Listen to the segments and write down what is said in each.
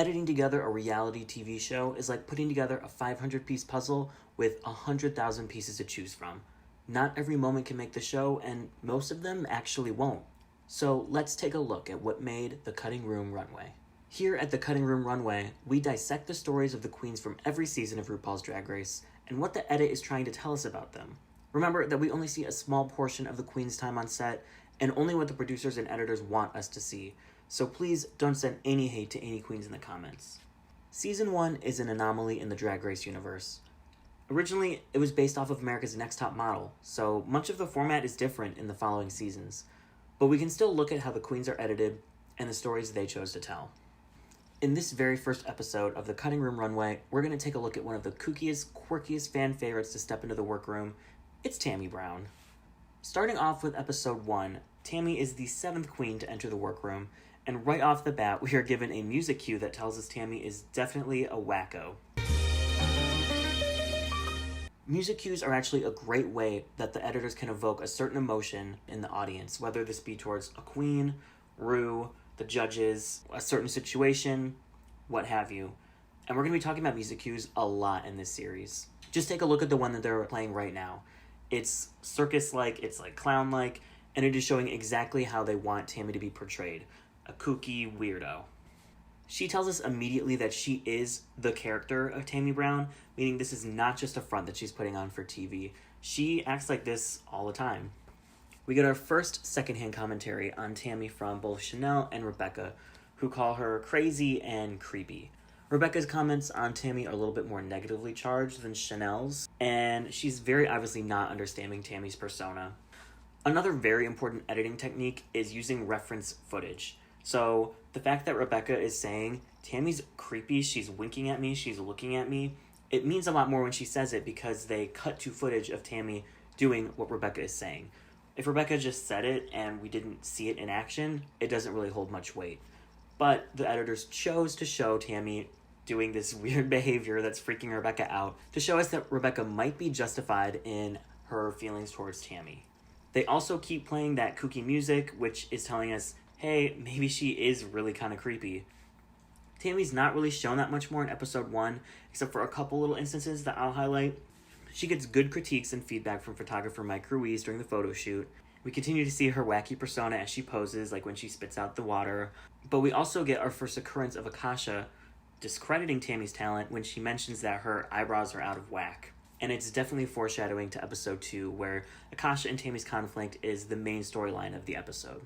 Editing together a reality TV show is like putting together a 500-piece puzzle with 100,000 pieces to choose from. Not every moment can make the show, and most of them actually won't. So let's take a look at what made the Cutting Room Runway. Here at the Cutting Room Runway, we dissect the stories of the queens from every season of RuPaul's Drag Race and what the edit is trying to tell us about them. Remember that we only see a small portion of the queen's time on set and only what the producers and editors want us to see. So please don't send any hate to any queens in the comments. Season 1 is an anomaly in the Drag Race universe. Originally, it was based off of America's Next Top Model, so much of the format is different in the following seasons. But we can still look at how the queens are edited and the stories they chose to tell. In this very first episode of the Cutting Room Runway, we're going to take a look at one of the kookiest, quirkiest fan favorites to step into the workroom. It's Tammie Brown. Starting off with episode 1, Tammie is the 7th queen to enter the workroom, and right off the bat, we are given a music cue that tells us Tammie is definitely a wacko. Music cues are actually a great way that the editors can evoke a certain emotion in the audience, whether this be towards a queen, Ru, the judges, a certain situation, what have you. And we're going to be talking about music cues a lot in this series. Just take a look at the one that they're playing right now. It's circus-like, it's like clown-like, and it is showing exactly how they want Tammie to be portrayed. A kooky weirdo. She tells us immediately that she is the character of Tammie Brown, meaning this is not just a front that she's putting on for TV. She acts like this all the time. We get our first secondhand commentary on Tammie from both Chanel and Rebecca, who call her crazy and creepy. Rebecca's comments on Tammie are a little bit more negatively charged than Chanel's, and she's very obviously not understanding Tammie's persona. Another very important editing technique is using reference footage. So the fact that Rebecca is saying, Tammie's creepy, she's winking at me, she's looking at me, it means a lot more when she says it because they cut to footage of Tammie doing what Rebecca is saying. If Rebecca just said it and we didn't see it in action, it doesn't really hold much weight. But the editors chose to show Tammie doing this weird behavior that's freaking Rebecca out to show us that Rebecca might be justified in her feelings towards Tammie. They also keep playing that kooky music, which is telling us, hey, maybe she is really kind of creepy. Tammie's not really shown that much more in episode 1, except for a couple little instances that I'll highlight. She gets good critiques and feedback from photographer Mike Ruiz during the photo shoot. We continue to see her wacky persona as she poses, like when she spits out the water. But we also get our first occurrence of Akasha discrediting Tammie's talent when she mentions that her eyebrows are out of whack. And it's definitely foreshadowing to episode 2, where Akasha and Tammie's conflict is the main storyline of the episode.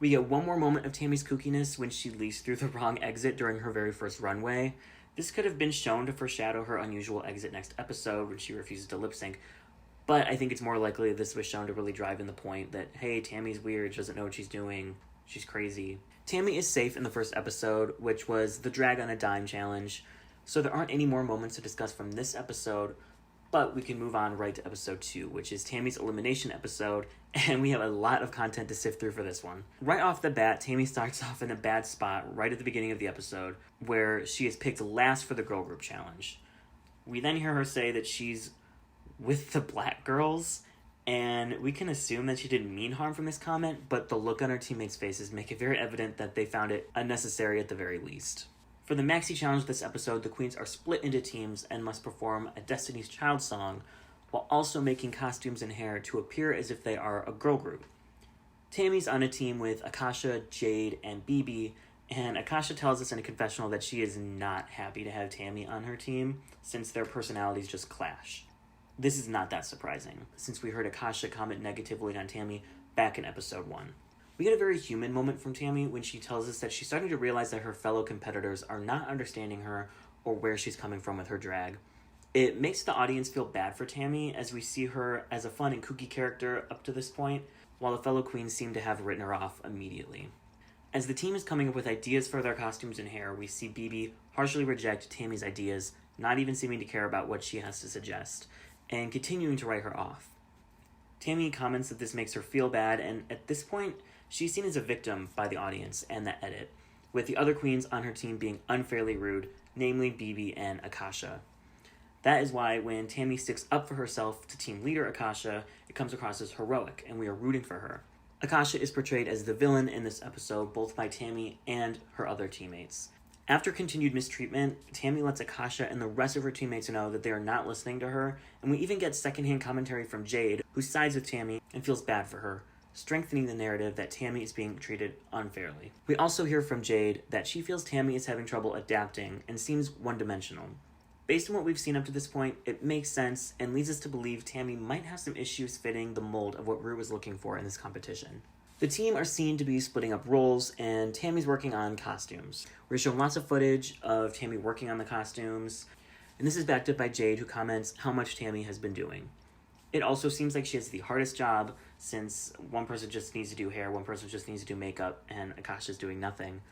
We get one more moment of Tammie's kookiness when she leaves through the wrong exit during her very first runway. This could have been shown to foreshadow her unusual exit next episode when she refuses to lip sync, but I think it's more likely this was shown to really drive in the point that, hey, Tammie's weird, she doesn't know what she's doing, she's crazy. Tammie is safe in the first episode, which was the Drag on a Dime challenge, so there aren't any more moments to discuss from this episode, but we can move on right to episode 2, which is Tammie's elimination episode, and we have a lot of content to sift through for this one. Right off the bat, Tammie starts off in a bad spot right at the beginning of the episode, where she is picked last for the girl group challenge. We then hear her say that she's with the black girls, and we can assume that she didn't mean harm from this comment, but the look on her teammates' faces make it very evident that they found it unnecessary at the very least. For the Maxi Challenge this episode, the queens are split into teams and must perform a Destiny's Child song, while also making costumes and hair to appear as if they are a girl group. Tammie's on a team with Akasha, Jade, and BB, and Akasha tells us in a confessional that she is not happy to have Tammie on her team, since their personalities just clash. This is not that surprising, since we heard Akasha comment negatively on Tammie back in episode 1. We get a very human moment from Tammie when she tells us that she's starting to realize that her fellow competitors are not understanding her or where she's coming from with her drag. It makes the audience feel bad for Tammie, as we see her as a fun and kooky character up to this point, while the fellow queens seem to have written her off immediately. As the team is coming up with ideas for their costumes and hair, we see BB harshly reject Tammie's ideas, not even seeming to care about what she has to suggest, and continuing to write her off. Tammie comments that this makes her feel bad, and at this point, she's seen as a victim by the audience and the edit, with the other queens on her team being unfairly rude, namely BB and Akasha. That is why when Tammie sticks up for herself to team leader Akasha, it comes across as heroic, and we are rooting for her. Akasha is portrayed as the villain in this episode, both by Tammie and her other teammates. After continued mistreatment, Tammie lets Akasha and the rest of her teammates know that they are not listening to her, and we even get secondhand commentary from Jade, who sides with Tammie and feels bad for her, strengthening the narrative that Tammie is being treated unfairly. We also hear from Jade that she feels Tammie is having trouble adapting and seems one-dimensional. Based on what we've seen up to this point, it makes sense and leads us to believe Tammie might have some issues fitting the mold of what Ru was looking for in this competition. The team are seen to be splitting up roles, and Tammie's working on costumes. We're shown lots of footage of Tammie working on the costumes, and this is backed up by Jade, who comments how much Tammie has been doing. It also seems like she has the hardest job, since one person just needs to do hair, one person just needs to do makeup, and Akasha's doing nothing.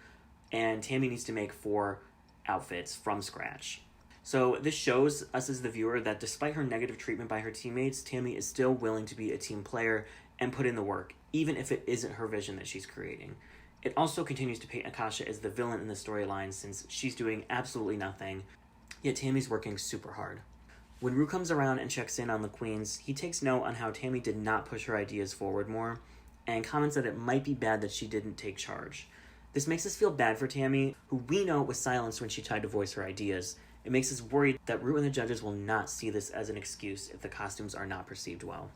And Tammie needs to make 4 outfits from scratch. So this shows us as the viewer that despite her negative treatment by her teammates, Tammie is still willing to be a team player and put in the work, even if it isn't her vision that she's creating. It also continues to paint Akasha as the villain in the storyline, since she's doing absolutely nothing, yet Tammie's working super hard. When Ru comes around and checks in on the queens, he takes note on how Tammie did not push her ideas forward more, and comments that it might be bad that she didn't take charge. This makes us feel bad for Tammie, who we know was silenced when she tried to voice her ideas. It makes us worried that Ru and the judges will not see this as an excuse if the costumes are not perceived well.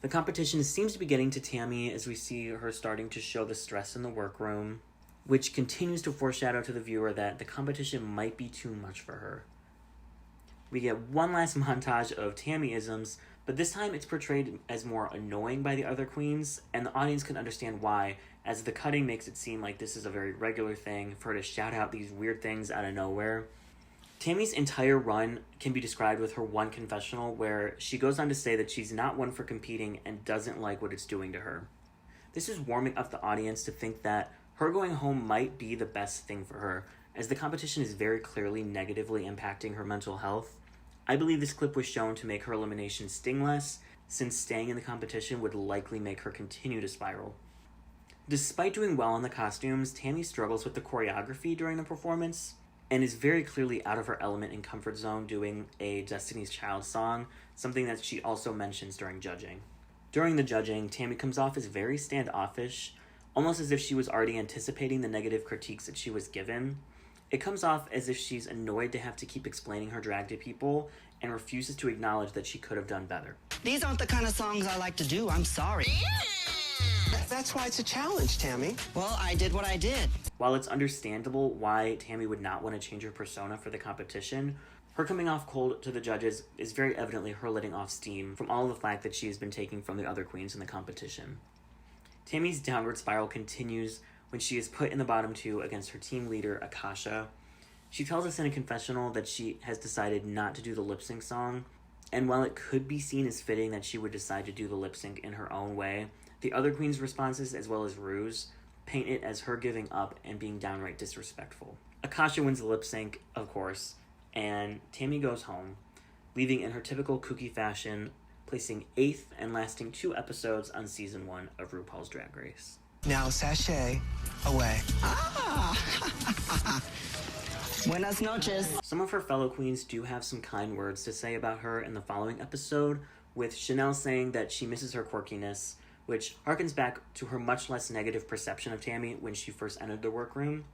The competition seems to be getting to Tammie as we see her starting to show the stress in the workroom, which continues to foreshadow to the viewer that the competition might be too much for her. We get one last montage of Tammie-isms, but this time it's portrayed as more annoying by the other queens, and the audience can understand why, as the cutting makes it seem like this is a very regular thing for her to shout out these weird things out of nowhere. Tammie's entire run can be described with her one confessional, where she goes on to say that she's not one for competing and doesn't like what it's doing to her. This is warming up the audience to think that her going home might be the best thing for her, as the competition is very clearly negatively impacting her mental health. I believe this clip was shown to make her elimination sting less, since staying in the competition would likely make her continue to spiral. Despite doing well in the costumes, Tammie struggles with the choreography during the performance, and is very clearly out of her element and comfort zone doing a Destiny's Child song, something that she also mentions during judging. During the judging, Tammie comes off as very standoffish, almost as if she was already anticipating the negative critiques that she was given. It comes off as if she's annoyed to have to keep explaining her drag to people and refuses to acknowledge that she could have done better. These aren't the kind of songs I like to do, I'm sorry. That's why it's a challenge, Tammie. Well, I did what I did. While it's understandable why Tammie would not want to change her persona for the competition, her coming off cold to the judges is very evidently her letting off steam from all of the flack that she has been taking from the other queens in the competition. Tammie's downward spiral continues when she is put in the bottom 2 against her team leader, Akasha. She tells us in a confessional that she has decided not to do the lip sync song, and while it could be seen as fitting that she would decide to do the lip sync in her own way, the other queens' responses, as well as Ru's, paint it as her giving up and being downright disrespectful. Akasha wins the lip sync, of course, and Tammie goes home, leaving in her typical kooky fashion, placing 8th and lasting 2 episodes on season 1 of RuPaul's Drag Race. Now sashay away. Buenas noches. Some of her fellow queens do have some kind words to say about her in the following episode, with Chanel saying that she misses her quirkiness, which harkens back to her much less negative perception of Tammie when she first entered the workroom.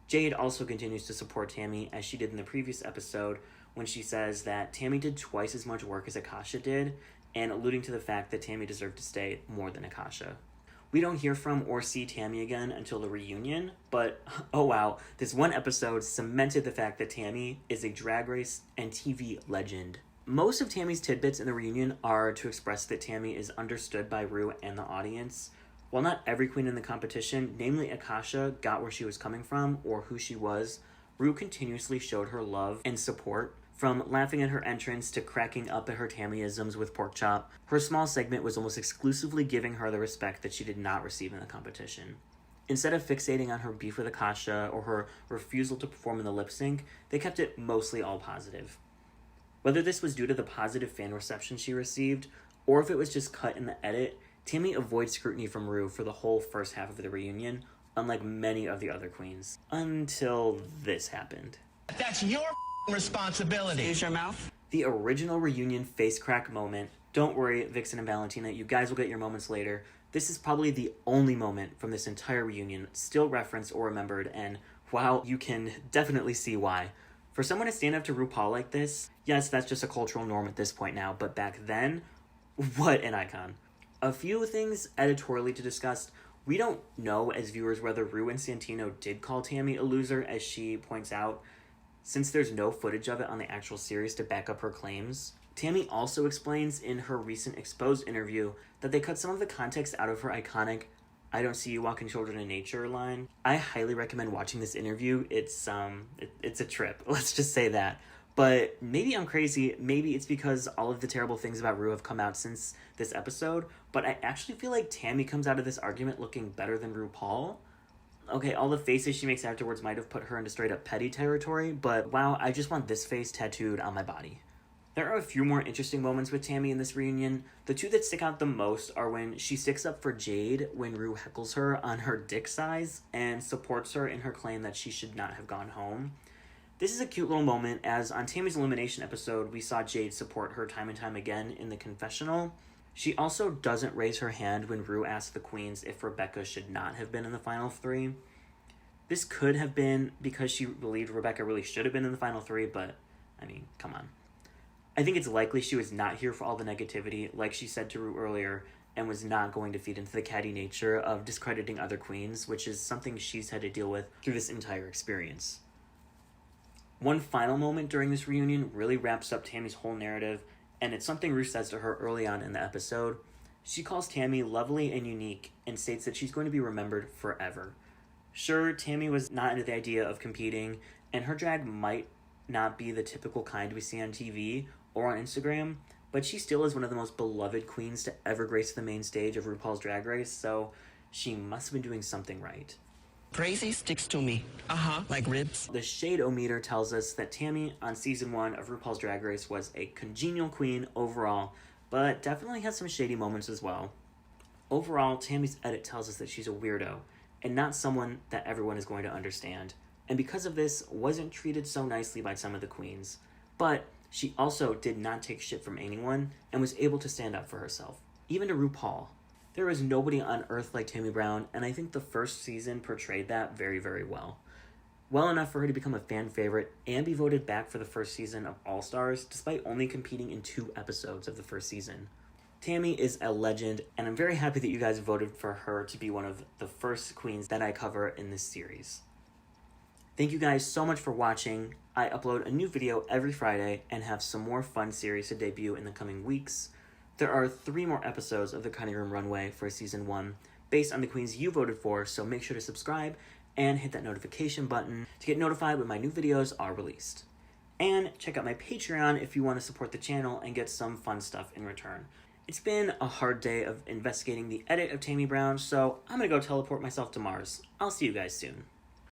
Jade also continues to support Tammie, as she did in the previous episode, when she says that Tammie did twice as much work as Akasha did, and alluding to the fact that Tammie deserved to stay more than Akasha. We don't hear from or see Tammie again until the reunion, but oh wow, this one episode cemented the fact that Tammie is a Drag Race and TV legend. Most of Tammie's tidbits in the reunion are to express that Tammie is understood by Ru and the audience. While not every queen in the competition, namely Akasha, got where she was coming from or who she was, Ru continuously showed her love and support. From laughing at her entrance to cracking up at her Tammie-isms with pork chop, her small segment was almost exclusively giving her the respect that she did not receive in the competition. Instead of fixating on her beef with Akasha or her refusal to perform in the lip sync, they kept it mostly all positive. Whether this was due to the positive fan reception she received, or if it was just cut in the edit, Tammie avoids scrutiny from Ru for the whole first half of the reunion, unlike many of the other queens. Until this happened. That's your responsibility. Use your mouth. The original reunion face crack moment. Don't worry, Vixen and Valentina, you guys will get your moments later. This is probably the only moment from this entire reunion still referenced or remembered, and Wow, you can definitely see why. For someone to stand up to RuPaul like this, yes, that's just a cultural norm at this point now, but back then, what an icon. A few things editorially to discuss. We don't know as viewers whether Ru and Santino did call Tammie a loser, as she points out, since there's no footage of it on the actual series to back up her claims. Tammie also explains in her recent Exposed interview that they cut some of the context out of her iconic "I don't see you walking children in nature" line. I highly recommend watching this interview. It's a trip, let's just say that. But maybe I'm crazy, maybe it's because all of the terrible things about Ru have come out since this episode, but I actually feel like Tammie comes out of this argument looking better than RuPaul. Okay, all the faces she makes afterwards might have put her into straight up petty territory, but wow, I just want this face tattooed on my body. There are a few more interesting moments with Tammie in this reunion. The two that stick out the most are when she sticks up for Jade when Ru heckles her on her dick size and supports her in her claim that she should not have gone home. This is a cute little moment, as on Tammie's elimination episode, we saw Jade support her time and time again in the confessional. She also doesn't raise her hand when Ru asks the queens if Rebecca should not have been in the final three. This could have been because she believed Rebecca really should have been in the final three, but, I mean, come on. I think it's likely she was not here for all the negativity, like she said to Ru earlier, and was not going to feed into the catty nature of discrediting other queens, which is something she's had to deal with through this entire experience. One final moment during this reunion really wraps up Tammie's whole narrative, and it's something Ru says to her early on in the episode. She calls Tammie lovely and unique and states that she's going to be remembered forever. Sure, Tammie was not into the idea of competing, and her drag might not be the typical kind we see on TV or on Instagram, but she still is one of the most beloved queens to ever grace the main stage of RuPaul's Drag Race, so she must have been doing something right. Crazy sticks to me. Like ribs. The Shade-O-Meter tells us that Tammie on season 1 of RuPaul's Drag Race was a congenial queen overall, but definitely has some shady moments as well. Overall, Tammie's edit tells us that she's a weirdo, and not someone that everyone is going to understand, and because of this, wasn't treated so nicely by some of the queens. But she also did not take shit from anyone, and was able to stand up for herself, even to RuPaul. There is nobody on earth like Tammie Brown, and I think the first season portrayed that very, very well. Well enough for her to become a fan favorite and be voted back for the first season of All Stars, despite only competing in 2 episodes of the first season. Tammie is a legend, and I'm very happy that you guys voted for her to be one of the first queens that I cover in this series. Thank you guys so much for watching. I upload a new video every Friday and have some more fun series to debut in the coming weeks. There are 3 more episodes of the Cutting Room Runway for Season 1, based on the queens you voted for, so make sure to subscribe and hit that notification button to get notified when my new videos are released. And check out my Patreon if you want to support the channel and get some fun stuff in return. It's been a hard day of investigating the edit of Tammie Brown, so I'm going to go teleport myself to Mars. I'll see you guys soon.